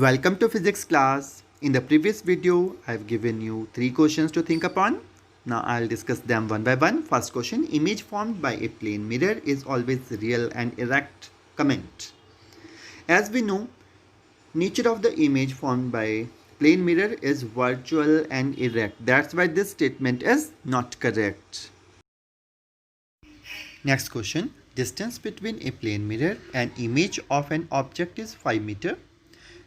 Welcome to physics class. In the previous video, I've given you 3 questions to think upon. Now I'll discuss them one by one. First question, image formed by a plane mirror is always real and erect. Comment. As we know, nature of the image formed by plane mirror is virtual and erect. That's why this statement is not correct. Next question, distance between a plane mirror and image of an object is 5 meter.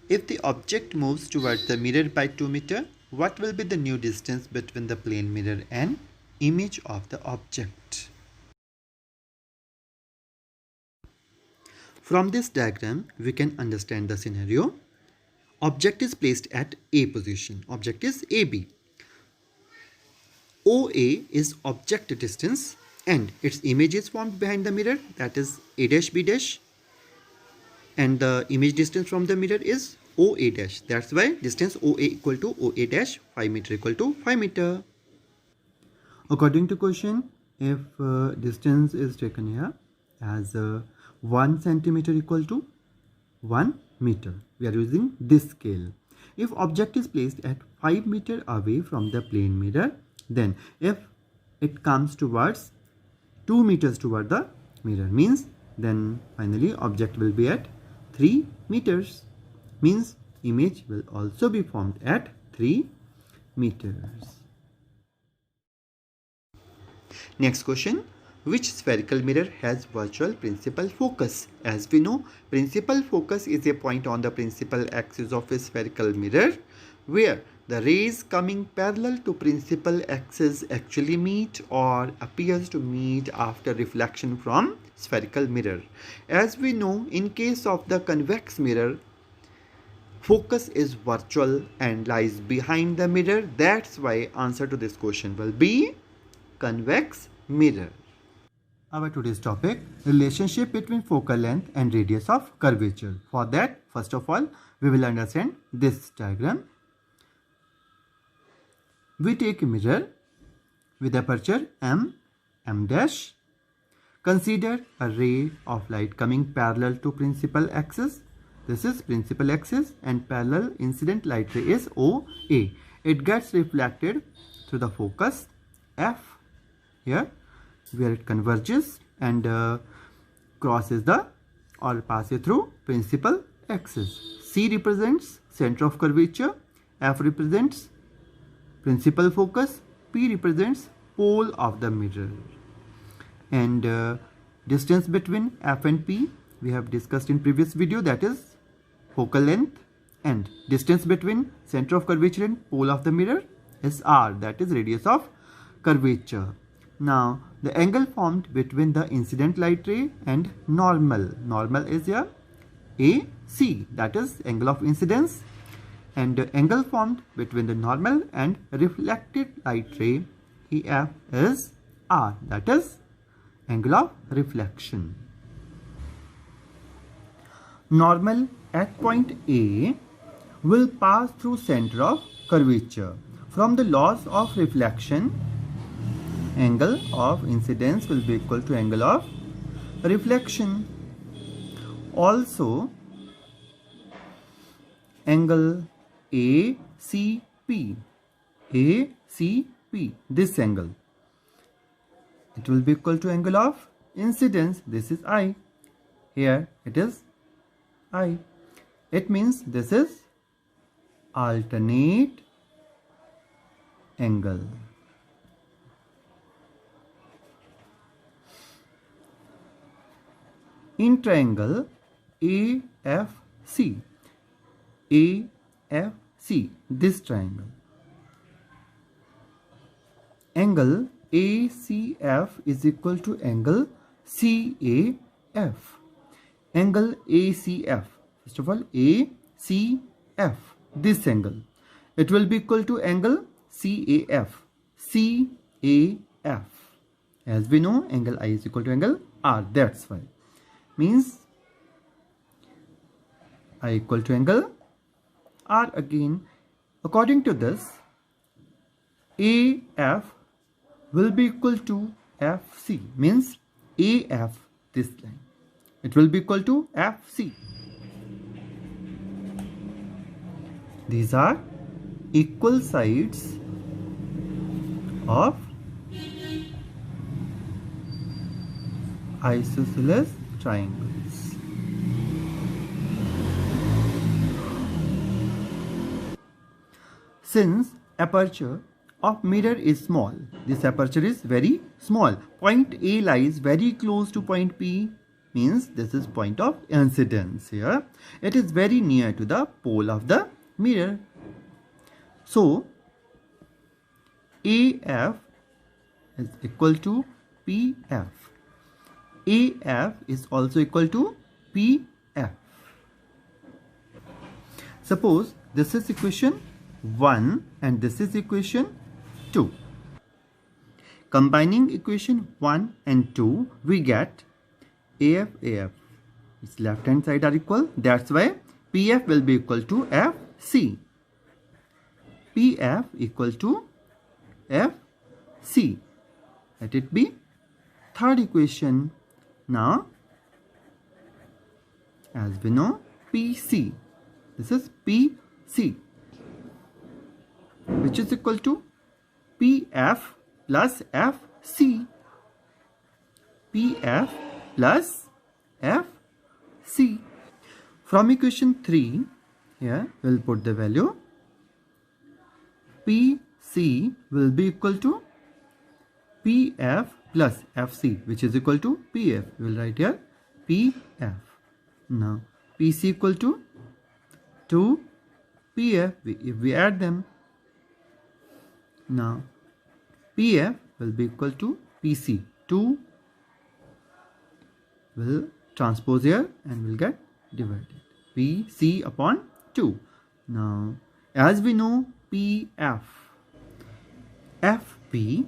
If the object moves towards the mirror by 2 meter, what will be the new distance between the plane mirror and image of the object? From this diagram, we can understand the scenario. Object is placed at A position. Object is AB. OA is object distance and its image is formed behind the mirror, that is A dash B dash, and the image distance from the mirror is OA dash. That's why distance OA equal to OA dash, 5 meter equal to 5 meter. According to question, if distance is taken here as 1 centimeter equal to 1 meter, we are using this scale. If object is placed at 5 meter away from the plane mirror, then if it comes towards 2 meters toward the mirror, means then finally object will be at 3 meters, means image will also be formed at 3 meters. Next question, which spherical mirror has virtual principal focus? As we know, principal focus is a point on the principal axis of a spherical mirror where the rays coming parallel to principal axis actually meet or appears to meet after reflection from spherical mirror. As we know, in case of the convex mirror, focus is virtual and lies behind the mirror. That's why answer to this question will be convex mirror. Our today's topic, relationship between focal length and radius of curvature. For that, first of all, we will understand this diagram. We take a mirror with aperture M dash. Consider a ray of light coming parallel to principal axis. This is principal axis and parallel incident light ray is OA. It gets reflected through the focus F here, where it converges and crosses the or passes through principal axis. C represents center of curvature, F represents principal focus, P represents pole of the mirror. And distance between F and P we have discussed in previous video, that is focal length, and distance between center of curvature and pole of the mirror is R, that is radius of curvature. Now the angle formed between the incident light ray and normal is here AC, that is angle of incidence, and the angle formed between the normal and reflected light ray EF is R, that is angle of reflection. Normal at point A will pass through center of curvature. From the laws of reflection, angle of incidence will be equal to angle of reflection. Also, angle ACP, this angle, it will be equal to angle of incidence. This is I. Here it is I. It means this is alternate angle. In triangle AFC, this triangle, angle ACF is equal to angle CAF. Angle ACF, first of all ACF, this angle, it will be equal to angle CAF. As we know, angle I is equal to angle R, that's why, means I equal to angle R again. According to this, AF will be equal to FC, means AF, this line, it will be equal to FC. These are equal sides of isosceles triangles. Since aperture of mirror is small, this aperture is very small. Point A lies very close to point P, means this is point of incidence here. It is very near to the pole of the mirror. So, AF is equal to PF. AF is also equal to PF. Suppose this is equation 1 and this is equation 2. Combining equation 1 and 2, we get AF. Its left hand side are equal. That's why PF will be equal to FC. PF equal to FC. Let it be third equation. Now, as we know, PC. This is PC, which is equal to PF plus FC. PF plus FC. From equation 3, here we'll put the value. PC will be equal to PF plus FC, which is equal to PF. We will write here PF. Now, PC equal to 2 PF if we add them. Now, PF will be equal to PC. 2 will transpose here and will get divided. PC upon 2. Now, as we know, PF. FP,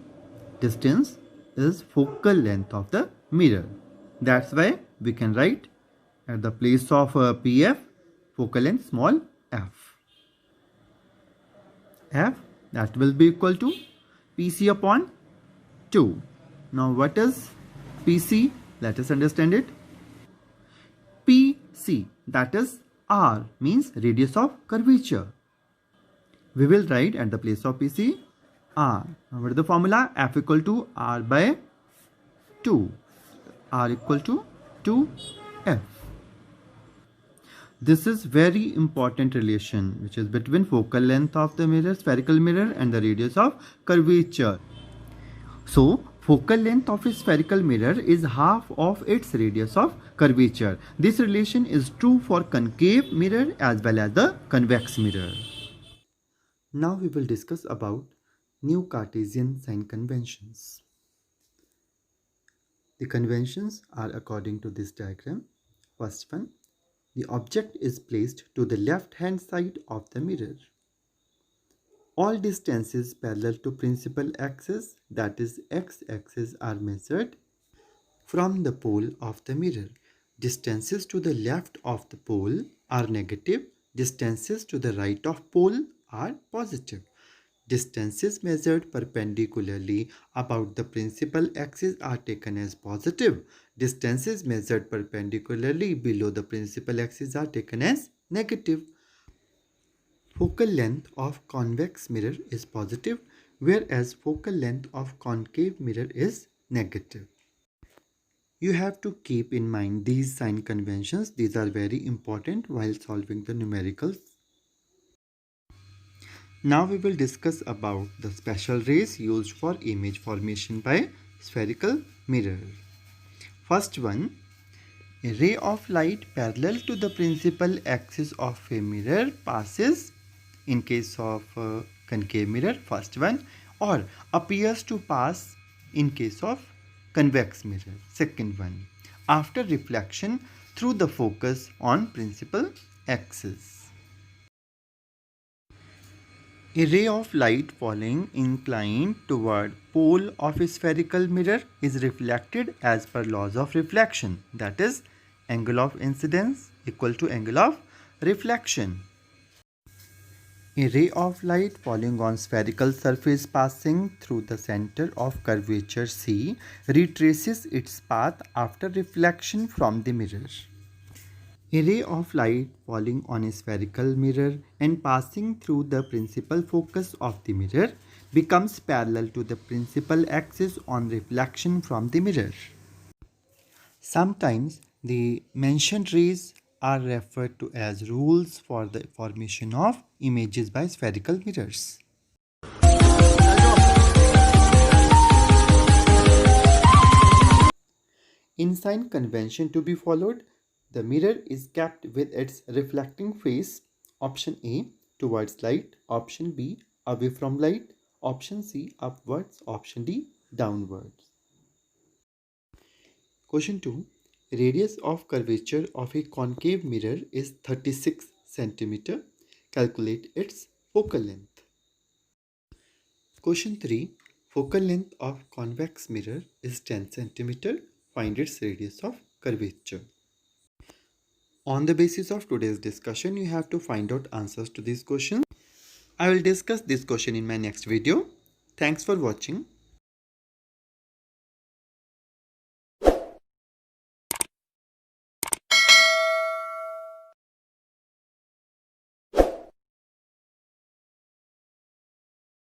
distance, is focal length of the mirror. That's why we can write at the place of PF, focal length small f. F, that will be equal to PC upon 2. Now what is PC? Let us understand it. PC, that is R, means radius of curvature. We will write at the place of PC R. Now what is the formula? F equal to R by 2. R equal to 2F. This is very important relation which is between focal length of the mirror, spherical mirror, and the radius of curvature. So, focal length of a spherical mirror is half of its radius of curvature. This relation is true for concave mirror as well as the convex mirror. Now we will discuss about new Cartesian sign conventions. The conventions are according to this diagram. First one, the object is placed to the left hand side of the mirror. All distances parallel to principal axis, that is x-axis, are measured from the pole of the mirror. Distances to the left of the pole are negative. Distances to the right of pole are positive. Distances measured perpendicularly about the principal axis are taken as positive. Distances measured perpendicularly below the principal axis are taken as negative. Focal length of convex mirror is positive, whereas focal length of concave mirror is negative. You have to keep in mind these sign conventions. These are very important while solving the numericals. Now we will discuss about the special rays used for image formation by spherical mirror. First one, a ray of light parallel to the principal axis of a mirror passes, in case of concave mirror, first one, or appears to pass in case of convex mirror, second one, after reflection through the focus on principal axis. A ray of light falling inclined toward pole of a spherical mirror is reflected as per laws of reflection, that is, angle of incidence equal to angle of reflection. A ray of light falling on spherical surface passing through the center of curvature C retraces its path after reflection from the mirror. A ray of light falling on a spherical mirror and passing through the principal focus of the mirror becomes parallel to the principal axis on reflection from the mirror. Sometimes the mentioned rays are referred to as rules for the formation of images by spherical mirrors. In sign convention to be followed, the mirror is kept with its reflecting face, option A, towards light, option B, away from light, option C, upwards, option D, downwards. Question 2. Radius of curvature of a concave mirror is 36 cm. Calculate its focal length. Question 3. Focal length of convex mirror is 10 cm. Find its radius of curvature. On the basis of today's discussion, you have to find out answers to these questions. I will discuss this question in my next video. Thanks for watching.